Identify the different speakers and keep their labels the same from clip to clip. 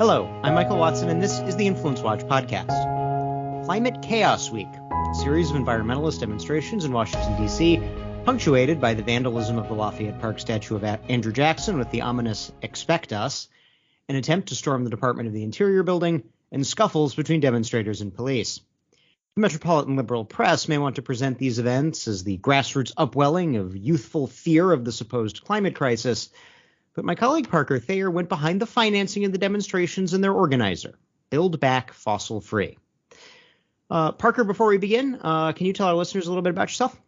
Speaker 1: Hello, I'm Michael Watson, and this is the Influence Watch podcast. Climate Chaos Week, a series of environmentalist demonstrations in Washington, D.C., punctuated by the vandalism of the Lafayette Park statue of Andrew Jackson with the ominous "Expect Us," an attempt to storm the Department of the Interior building, and scuffles between demonstrators and police. The Metropolitan Liberal Press may want to present these events as the grassroots upwelling of youthful fear of the supposed climate crisis, but my colleague Parker Thayer went behind the financing of the demonstrations and their organizer, Build Back Fossil Free. Parker, before we begin, can you tell our listeners a little bit about yourself?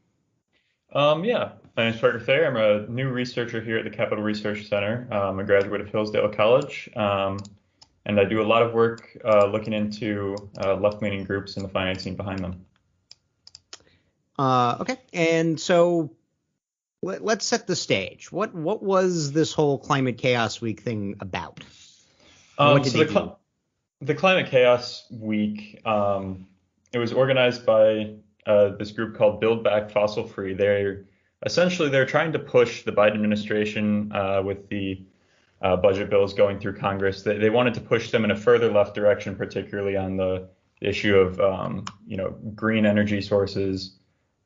Speaker 2: Yeah, my name is Parker Thayer. I'm a new researcher here at the Capital Research Center. I'm a graduate of Hillsdale College, and I do a lot of work looking into left-leaning groups and the financing behind them.
Speaker 1: Okay, and so let's set the stage. What was this whole Climate Chaos Week thing about? What did they do?
Speaker 2: The Climate Chaos Week, it was organized by this group called Build Back Fossil Free. They're trying to push the Biden administration with the budget bills going through Congress. They wanted to push them in a further left direction, particularly on the issue of green energy sources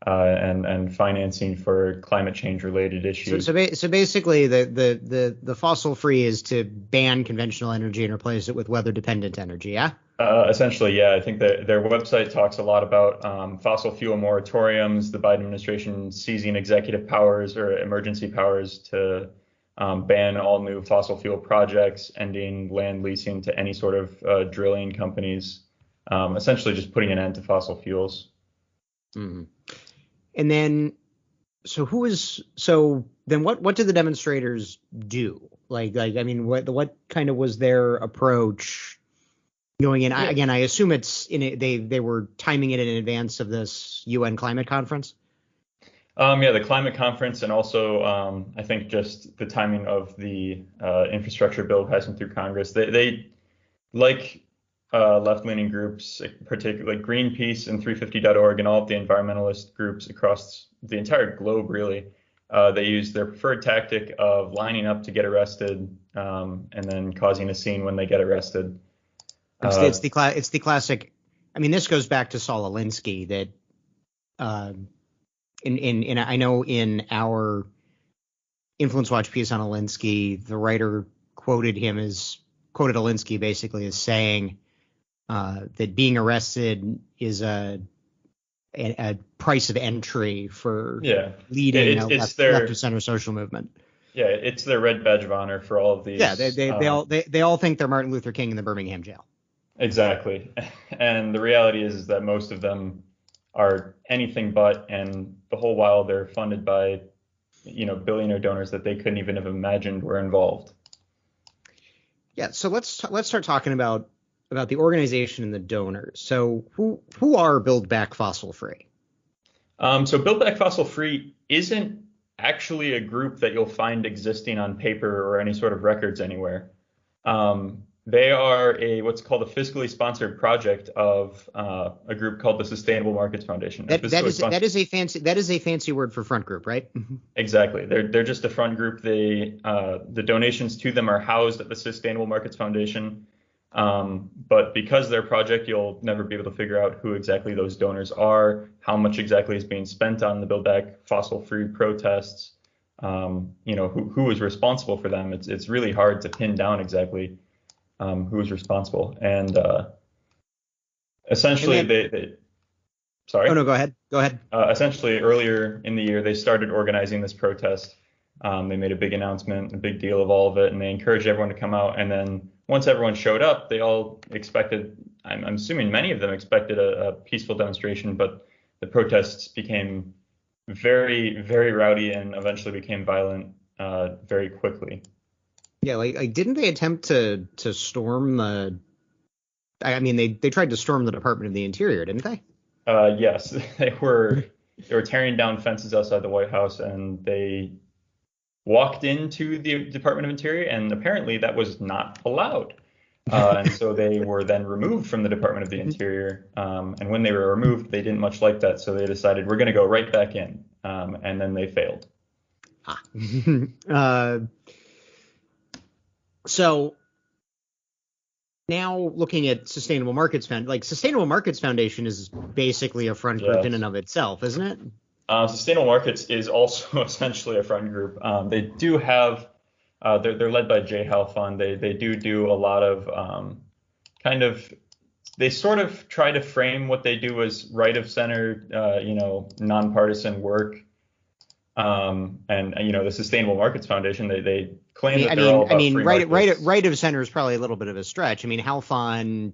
Speaker 2: and financing for climate change related issues.
Speaker 1: So basically, the fossil free is to ban conventional energy and replace it with weather dependent energy. Yeah.
Speaker 2: Essentially, yeah. I think that their website talks a lot about fossil fuel moratoriums, the Biden administration seizing executive powers or emergency powers to ban all new fossil fuel projects, ending land leasing to any sort of drilling companies, essentially just putting an end to fossil fuels.
Speaker 1: Mm-hmm. And then, what did the demonstrators do? What kind of was their approach going in?
Speaker 2: Yeah.
Speaker 1: I assume they were timing it in advance of this UN climate conference.
Speaker 2: The climate conference, and also I think just the timing of the infrastructure bill passing through Congress. They like left-leaning groups, particularly like Greenpeace and 350.org and all of the environmentalist groups across the entire globe, really. They use their preferred tactic of lining up to get arrested and then causing a scene when they get arrested.
Speaker 1: It's the classic. I mean, this goes back to Saul Alinsky that I know in our Influence Watch piece on Alinsky, the writer quoted Alinsky basically as saying that being arrested is a price of entry for leading a left of center social movement.
Speaker 2: Yeah, it's their red badge of honor for all of these.
Speaker 1: Yeah, they all think they're Martin Luther King in the Birmingham jail.
Speaker 2: Exactly, and the reality is that most of them are anything but, and the whole while they're funded by, billionaire donors that they couldn't even have imagined were involved.
Speaker 1: Yeah, so let's start talking about the organization and the donors. So who are Build Back Fossil Free?
Speaker 2: So Build Back Fossil Free isn't actually a group that you'll find existing on paper or any sort of records anywhere. They are what's called a fiscally sponsored project of a group called the Sustainable Markets Foundation.
Speaker 1: That is a fancy word for front group, right?
Speaker 2: Exactly. They're just a front group. The donations to them are housed at the Sustainable Markets Foundation. But because they're a project, you'll never be able to figure out who exactly those donors are, how much exactly is being spent on the Build Back Fossil Free protests, who is responsible for them. It's really hard to pin down exactly who is responsible. And essentially sorry.
Speaker 1: Oh, no, go ahead.
Speaker 2: Essentially, earlier in the year, they started organizing this protest. They made a big announcement, a big deal of all of it, and they encouraged everyone to come out. And then once everyone showed up, they all expected, I'm assuming many of them expected a peaceful demonstration, but the protests became very, very rowdy and eventually became violent very quickly.
Speaker 1: Yeah, didn't they attempt to storm they tried to storm the Department of the Interior, didn't they?
Speaker 2: Yes, they were tearing down fences outside the White House, and they walked into the Department of Interior, and apparently that was not allowed. And so they were then removed from the Department of the Interior. And when they were removed, they didn't much like that. So they decided we're going to go right back in. And then they failed.
Speaker 1: So Now looking at Sustainable Markets Fund, like Sustainable Markets Foundation is basically a front group in
Speaker 2: Yes.
Speaker 1: and of itself, isn't it?
Speaker 2: Sustainable Markets is also essentially a friend group. They do have, they're led by J. Hal Fund. They do a lot of kind of, they sort of try to frame what they do as right of center, nonpartisan work. And the Sustainable Markets Foundation, they claim that they're all about free markets.
Speaker 1: Right of center is probably a little bit of a stretch. I mean, Halfon,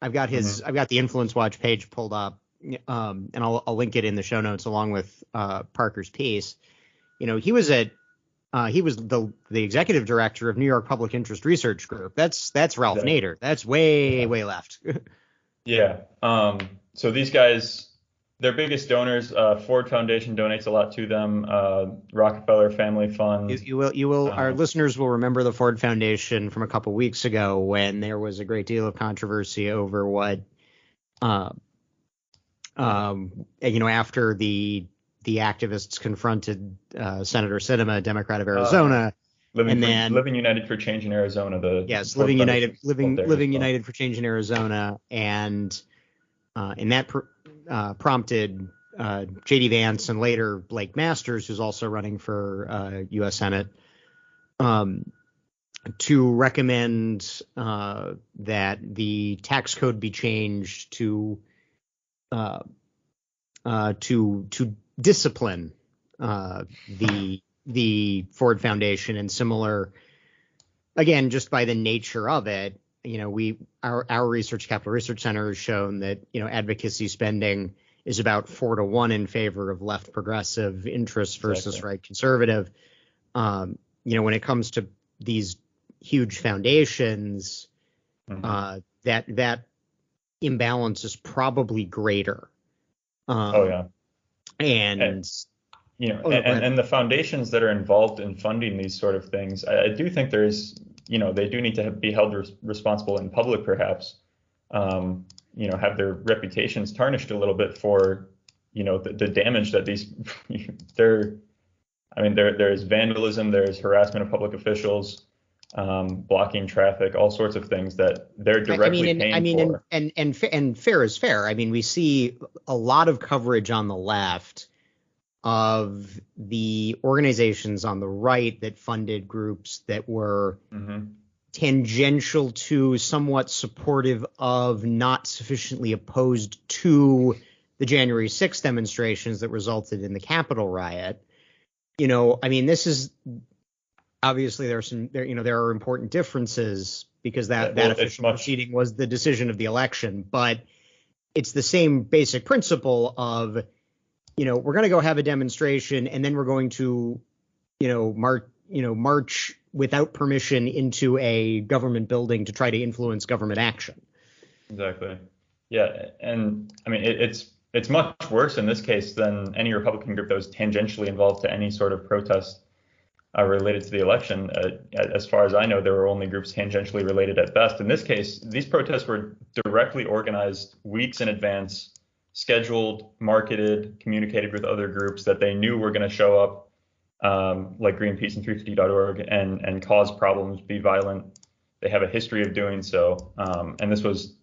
Speaker 1: I've got the Influence Watch page pulled up, and I'll link it in the show notes along with Parker's piece. He was the executive director of New York Public Interest Research Group. That's Ralph Nader. That's way left.
Speaker 2: Yeah. So these guys, their biggest donors, Ford Foundation donates a lot to them. Rockefeller Family Fund.
Speaker 1: You will. Our listeners will remember the Ford Foundation from a couple weeks ago when there was a great deal of controversy over what, after the activists confronted Senator Sinema, Democrat of Arizona,
Speaker 2: Living United for Change in Arizona.
Speaker 1: Living United for Change in Arizona, and that prompted J.D. Vance and later Blake Masters, who's also running for U.S. Senate, to recommend that the tax code be changed to discipline the Ford Foundation, and similar, again, just by the nature of it. Our research, Capital Research Center, has shown that advocacy spending is about 4-1 in favor of left progressive interests versus right conservative. When it comes to these huge foundations, that imbalance is probably greater. And
Speaker 2: the foundations that are involved in funding these sort of things, I do think there's, they do need to be held responsible in public, perhaps, have their reputations tarnished a little bit for, the damage that there's vandalism, there's harassment of public officials, blocking traffic, all sorts of things that they're directly paying for.
Speaker 1: And fair is fair. I mean, we see a lot of coverage on the left of the organizations on the right that funded groups that were tangential to, somewhat supportive of, not sufficiently opposed to the January 6th demonstrations that resulted in the Capitol riot. This is obviously there are important differences because that official proceeding was the decision of the election, but it's the same basic principle of, we're going to go have a demonstration and then we're going to, march without permission into a government building to try to influence government action.
Speaker 2: Exactly. Yeah. And it's much worse in this case than any Republican group that was tangentially involved to any sort of protest related to the election. As far as I know, there were only groups tangentially related at best. In this case, these protests were directly organized weeks in advance, scheduled, marketed, communicated with other groups that they knew were going to show up, like Greenpeace and 350.org, and cause problems, be violent. They have a history of doing so. And this was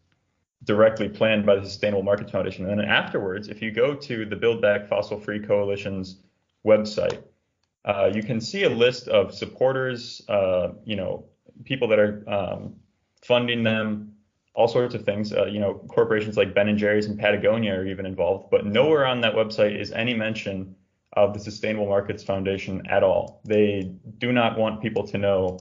Speaker 2: directly planned by the Sustainable Markets Foundation. And then afterwards, if you go to the Build Back Fossil Free Coalition's website, you can see a list of supporters, people that are funding them, all sorts of things. Corporations like Ben & Jerry's and Patagonia are even involved, but nowhere on that website is any mention of the Sustainable Markets Foundation at all. They do not want people to know,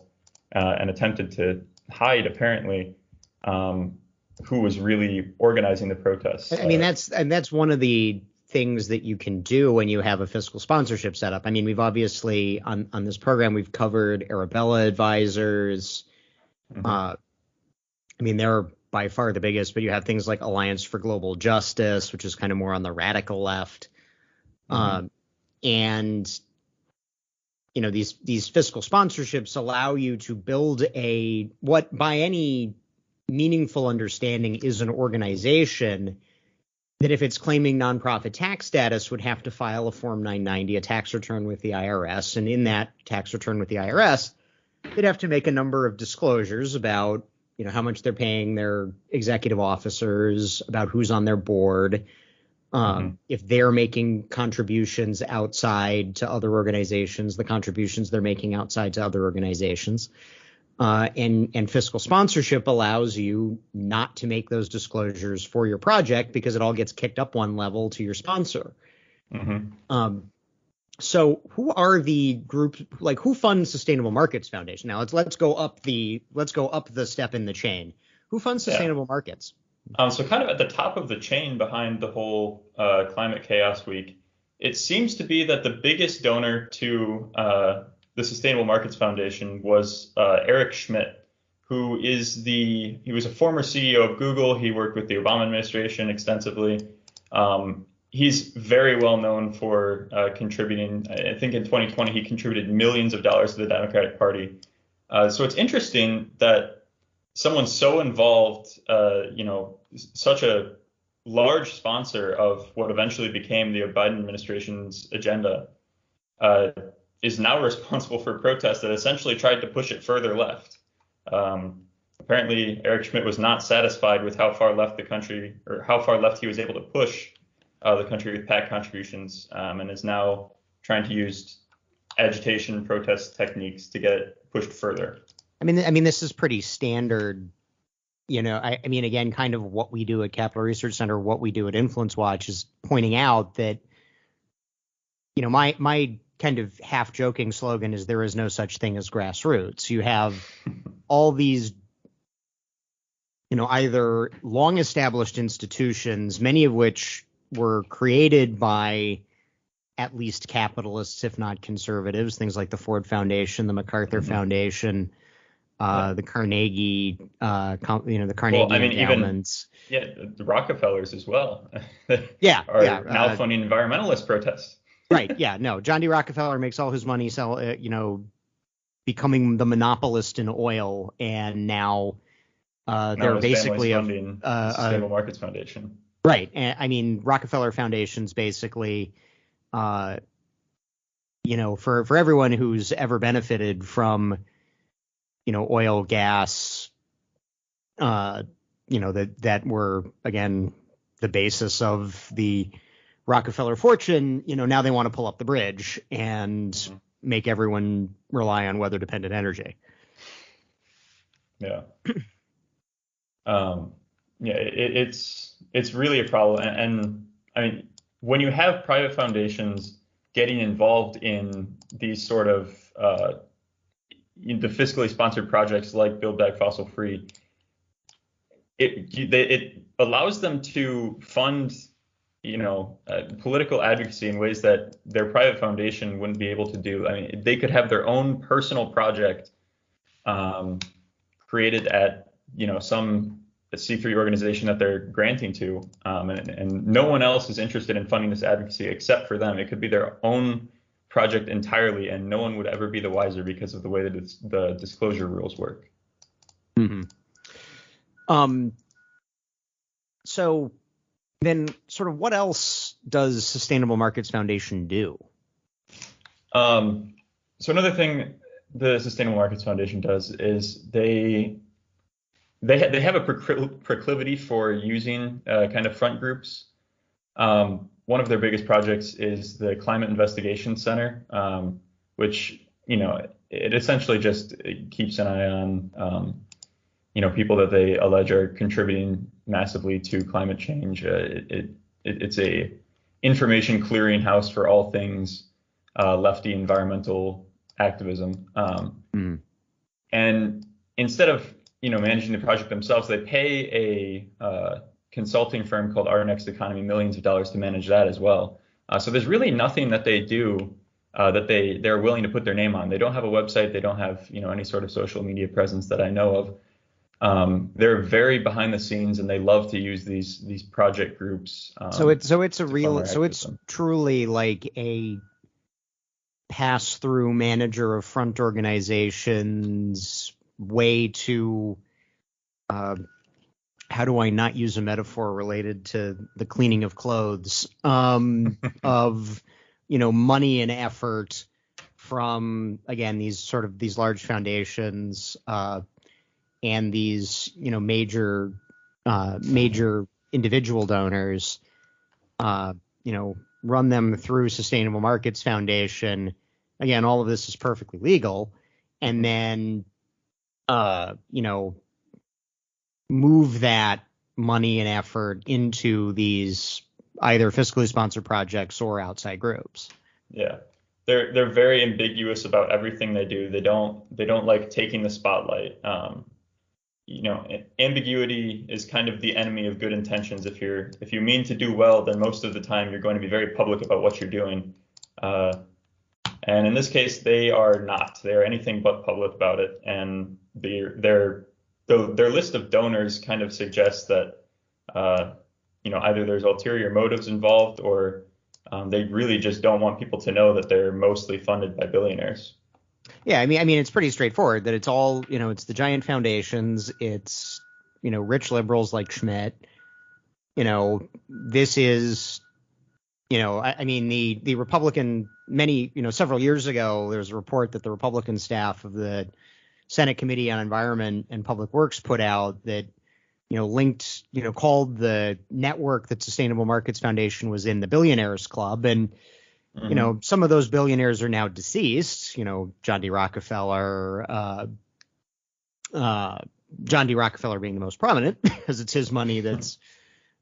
Speaker 2: and attempted to hide, apparently, who was really organizing the protests.
Speaker 1: That's one of the things that you can do when you have a fiscal sponsorship set up. I mean, we've obviously on this program, we've covered Arabella Advisors. They're by far the biggest, but you have things like Alliance for Global Justice, which is kind of more on the radical left. And these fiscal sponsorships allow you to build what by any meaningful understanding is an organization that, if it's claiming nonprofit tax status, would have to file a Form 990, a tax return with the IRS. And in that tax return with the IRS, they'd have to make a number of disclosures about how much they're paying their executive officers, about who's on their board, if they're making contributions outside to other organizations, the contributions they're making outside to other organizations. And fiscal sponsorship allows you not to make those disclosures for your project because it all gets kicked up one level to your sponsor. So who are the groups, like who funds Sustainable Markets Foundation? Now let's go up the step in the chain. Who funds Sustainable Markets?
Speaker 2: So kind of at the top of the chain behind the whole Climate Chaos Week, it seems to be that the biggest donor to the Sustainable Markets Foundation was Eric Schmidt, who he was a former CEO of Google. He worked with the Obama administration extensively. He's very well known for contributing. I think in 2020, he contributed millions of dollars to the Democratic Party. So it's interesting that someone so involved, such a large sponsor of what eventually became the Biden administration's agenda, is now responsible for protests that essentially tried to push it further left. Apparently, Eric Schmidt was not satisfied with how far left he was able to push the country with PAC contributions, and is now trying to use agitation protest techniques to get it pushed further.
Speaker 1: I mean, this is pretty standard. I mean, again, kind of what we do at Capital Research Center, what we do at Influence Watch is pointing out that, my kind of half joking slogan is there is no such thing as grassroots. You have all these, either long established institutions, many of which were created by at least capitalists, if not conservatives, things like the Ford Foundation, the MacArthur Foundation, the Carnegie, the Carnegie endowments.
Speaker 2: Even the Rockefellers as well.
Speaker 1: are
Speaker 2: now funding environmentalist protests.
Speaker 1: Right. Yeah. No. John D. Rockefeller makes all his money becoming the monopolist in oil, and now they're basically
Speaker 2: funding Sustainable Markets Foundation.
Speaker 1: Right. And I mean, Rockefeller Foundation's basically, for everyone who's ever benefited from, oil, gas, that were, again, the basis of the Rockefeller fortune, now they want to pull up the bridge and make everyone rely on weather-dependent energy.
Speaker 2: Yeah. It's really a problem. And I mean, when you have private foundations getting involved in these sort of the fiscally sponsored projects like Build Back Fossil Free, it allows them to fund, political advocacy in ways that their private foundation wouldn't be able to do. I mean, they could have their own personal project created at, some C3 organization that they're granting to, and no one else is interested in funding this advocacy except for them. It could be their own project entirely, and no one would ever be the wiser because of the way that the disclosure rules work.
Speaker 1: So then sort of what else does Sustainable Markets Foundation do?
Speaker 2: So another thing the Sustainable Markets Foundation does is they have a proclivity for using kind of front groups. One of their biggest projects is the Climate Investigation Center, which, it essentially just keeps an eye on, people that they allege are contributing massively to climate change. It's a information clearinghouse for all things lefty environmental activism. And instead of managing the project themselves, they pay a consulting firm called Our Next Economy millions of dollars to manage that as well. So there's really nothing that they do that they're willing to put their name on. They don't have a website. They don't have any sort of social media presence that I know of. They're very behind the scenes, and they love to use these project groups. So
Speaker 1: it's truly like a pass-through manager of front organizations way to how do I not use a metaphor related to the cleaning of clothes of money and effort from, again, these large foundations and these, major individual donors, run them through Sustainable Markets Foundation. Again, all of this is perfectly legal. And then, move that money and effort into these either fiscally sponsored projects or outside groups.
Speaker 2: Yeah. They're very ambiguous about everything they do. They don't like taking the spotlight. Ambiguity is kind of the enemy of good intentions. If you mean to do well, then most of the time you're going to be very public about what you're doing. And in this case, they are not. They are anything but public about it. And their list of donors kind of suggests that either there's ulterior motives involved, or they really just don't want people to know that they're mostly funded by billionaires.
Speaker 1: Yeah, I mean, it's pretty straightforward that it's all, it's the giant foundations, it's, rich liberals like Schmidt. This is, the Republican, several years ago, there was a report that the Republican staff of the Senate Committee on Environment and Public Works put out that, linked, called the network that Sustainable Markets Foundation was in the Billionaires Club. And, some of those billionaires are now deceased, John D. Rockefeller, being the most prominent because it's his money that's,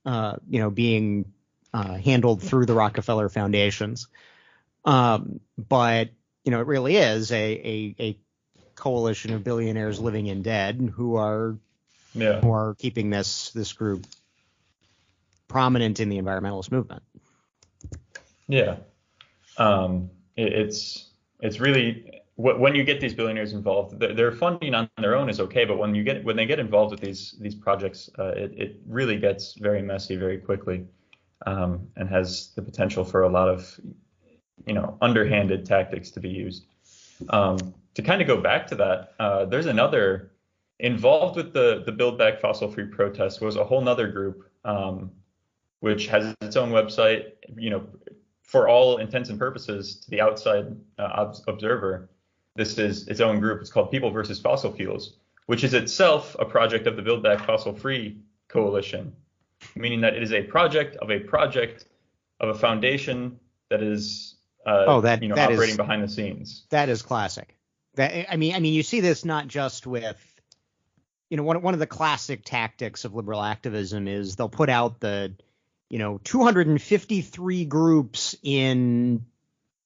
Speaker 1: being handled through the Rockefeller foundations. But, it really is a coalition of billionaires living and dead who are keeping this group prominent in the environmentalist movement.
Speaker 2: Yeah. It's really, when you get these billionaires involved, their funding on their own is okay, but when they get involved with these projects, it really gets very messy very quickly, and has the potential for a lot of underhanded tactics to be used. To kind of go back to that, there's another involved with the Build Back Fossil Free protest was a whole nother group, which has its own website, for all intents and purposes to the outside observer. This is its own group. It's called People versus Fossil Fuels, which is itself a project of the Build Back Fossil Free coalition, meaning that it is a project of a foundation that is operating behind the scenes.
Speaker 1: That is classic. I mean, you see this not just with, one of the classic tactics of liberal activism is they'll put out the 253 groups in,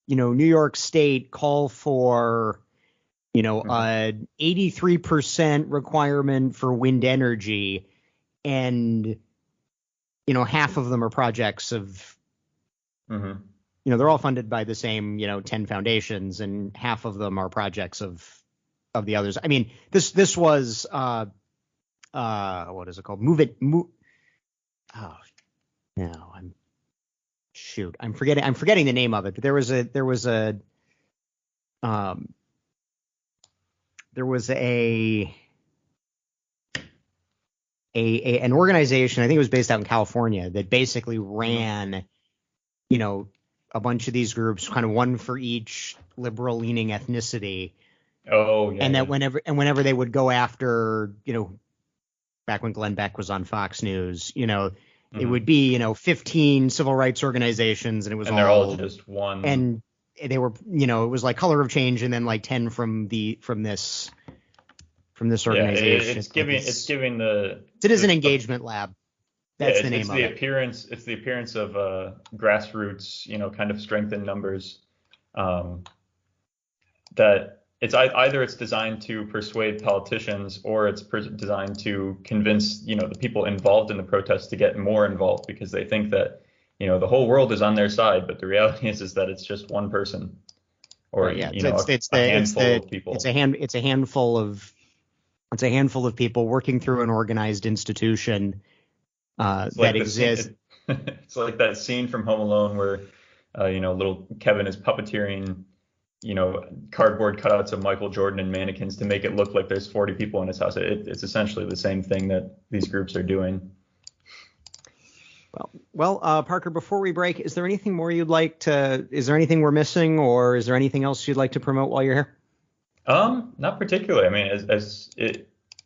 Speaker 1: New York State call for, an 83% requirement for wind energy. And, half of them are projects of, they're all funded by the same, 10 foundations, and half of them are projects of the others. I mean, this was, what is it called? No, I'm forgetting the name of it, but there was an organization, I think it was based out in California, that basically ran, a bunch of these groups, kind of one for each liberal leaning ethnicity.
Speaker 2: Oh, yeah.
Speaker 1: And that whenever they would go after, back when Glenn Beck was on Fox News, it would be, 15 civil rights organizations, and it was
Speaker 2: they're all just one.
Speaker 1: And they were, it was like Color of Change, and then like 10 from this organization. It is an engagement lab. That's the name of it.
Speaker 2: It's the appearance of grassroots, kind of strength in numbers. That it's designed to persuade politicians, or it's designed to convince, the people involved in the protest to get more involved, because they think that, the whole world is on their side. But the reality is that it's just one person, or a handful of people.
Speaker 1: It's a handful of people working through an organized institution that exists.
Speaker 2: It's like that scene from Home Alone where, little Kevin is puppeteering, cardboard cutouts of Michael Jordan and mannequins to make it look like there's 40 people in his house. It's essentially the same thing that these groups are doing.
Speaker 1: Well, Parker, before we break, is there anything more is there anything we're missing, or is there anything else you'd like to promote while you're here?
Speaker 2: Not particularly. I mean,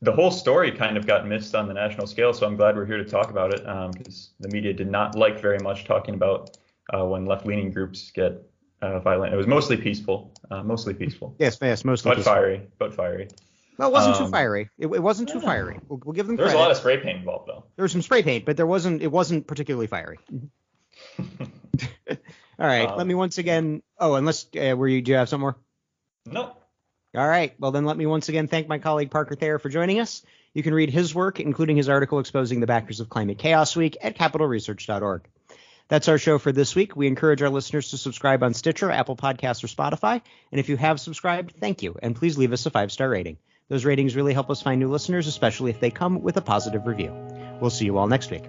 Speaker 2: the whole story kind of got missed on the national scale. So I'm glad we're here to talk about it, because the media did not like very much talking about when left-leaning groups get violent. It was mostly peaceful.
Speaker 1: Yes, mostly
Speaker 2: but
Speaker 1: peaceful.
Speaker 2: But fiery.
Speaker 1: Well, it wasn't too fiery. It wasn't too fiery. We'll give them credit.
Speaker 2: There was a lot of spray paint involved, though.
Speaker 1: There was some spray paint, but it wasn't particularly fiery. All right. Let me once again. Oh, unless do you have some more?
Speaker 2: No.
Speaker 1: All right. Well, then let me once again thank my colleague Parker Thayer for joining us. You can read his work, including his article exposing the backers of Climate Chaos Week, at capitalresearch.org. That's our show for this week. We encourage our listeners to subscribe on Stitcher, Apple Podcasts, or Spotify. And if you have subscribed, thank you. And please leave us a 5-star rating. Those ratings really help us find new listeners, especially if they come with a positive review. We'll see you all next week.